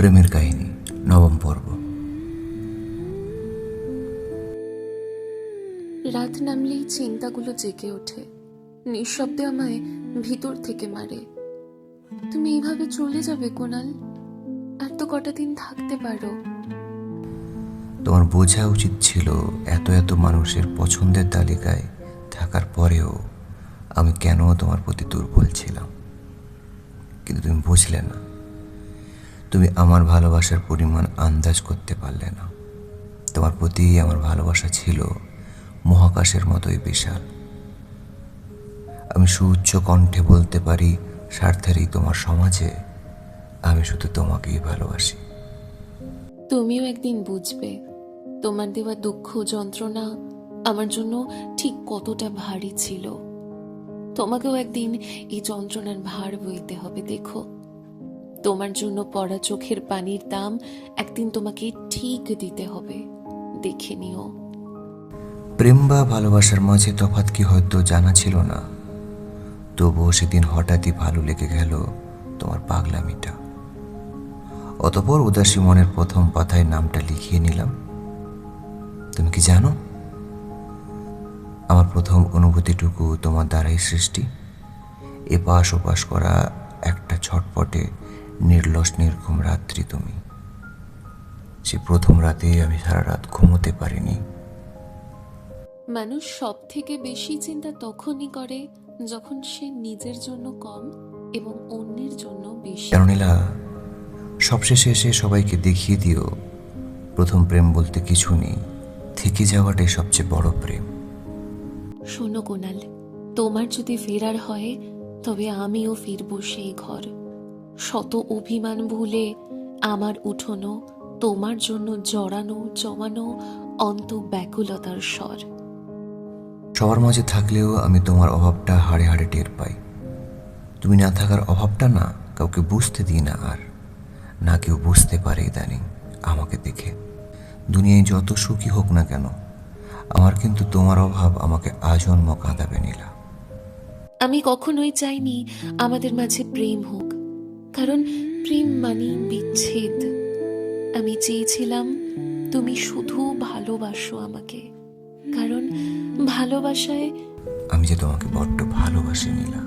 প্রেমের কাহিনী নবম পর্ব। রাত নামলেই চিন্তাগুলো জেগে ওঠে, নিঃশব্দে আমায় ভিতর থেকে মারে। তুমি এইভাবে চলে যাবে কোনাল? আর তো কটা দিন থাকতে পারো। তোমার বোঝা উচিত ছিল এত এত মানুষের পছন্দের তালিকায় থাকার পরেও আমি কেন তোমার প্রতি দুর্বল ছিলাম। কিন্তু তুমি বুঝলে না, তুমি আমার ভালোবাসার পরিমাণ আন্দাজ করতে পারলে না। তোমার প্রতি আমার ভালোবাসা ছিল মহাকাশের মতোই বিশাল। আমি সুউচ্চ কণ্ঠে বলতে পারি, স্বার্থেরই তোমার সমাজে আমি শুধু তোমাকেই ভালোবাসি। তুমিও একদিন বুঝবে তোমার দেওয়া দুঃখ যন্ত্রণা আমার জন্য ঠিক কতটা ভারী ছিল। তোমাকেও একদিন এই যন্ত্রণার ভার বইতে হবে। দেখো, তোমার জন্য পড়া চোখের পানির দাম একদিন তোমাকে ঠিক দিতে হবে। দেখে নিও। প্রেম বা ভালোবাসার মাঝে তফাৎ কি হয়তো জানা ছিল না, তবুও সেদিন হঠাৎই ভালো লেগে গেল তোমার পাগলামিটা। অতঃপর উদাসী মনের প্রথম পাতায় নামটা লিখিয়ে নিলাম। তুমি কি জানো, আমার প্রথম অনুভূতিটুকু তোমার দ্বারাই সৃষ্টি। এপাশ ওপাশ করা একটা ছটপটে নির্লস নির্ঘুম রাত্রি তুমি। সে প্রথম রাতে আমি সারা রাত ঘুমোতে পারিনি। মানুষ সব থেকে বেশি চিন্তা তখনই করে যখন সে নিজের জন্য কম এবং অন্যের জন্য বেশি। কেন নীলা, সবশেষে এসে সবাইকে দেখিয়ে দিও প্রথম প্রেম বলতে কিছু নেই, থেকে যাওয়াটাই সবচেয়ে বড় প্রেম। শোনো কোনাল, তোমার যদি ফেরার হয় তবে আমিও ফিরবো সেই ঘর। শত অভিমান ভুলে আমার উঠোনো তোমার জন্য জড়ানো জমানো অন্ত ব্যাকুলতার স্বর। সবার মাঝে থাকলেও আমি তোমার অভাবটা হাড়ে হাড়ে টের পাই। তুমি না থাকার অভাবটা না কাউকে বুঝতে দিই না, আর না কেউ বুঝতে পারে ইদানিং আমাকে দেখে। দুনিয়ায় যত সুখী হোক না কেন, আমার কিন্তু তোমার অভাব আমাকে আজন্ম কাঁদাবে নীলা। আমি কখনোই চাইনি আমাদের মাঝে প্রেম হোক, কারণ প্রেম মানে বিচ্ছেদ। আমি চেয়েছিলাম তুমি শুধু ভালোবাসো আমাকে, কারণ ভালোবাসায় আমি যে তোমাকে বড্ড ভালোবাসি নীলা।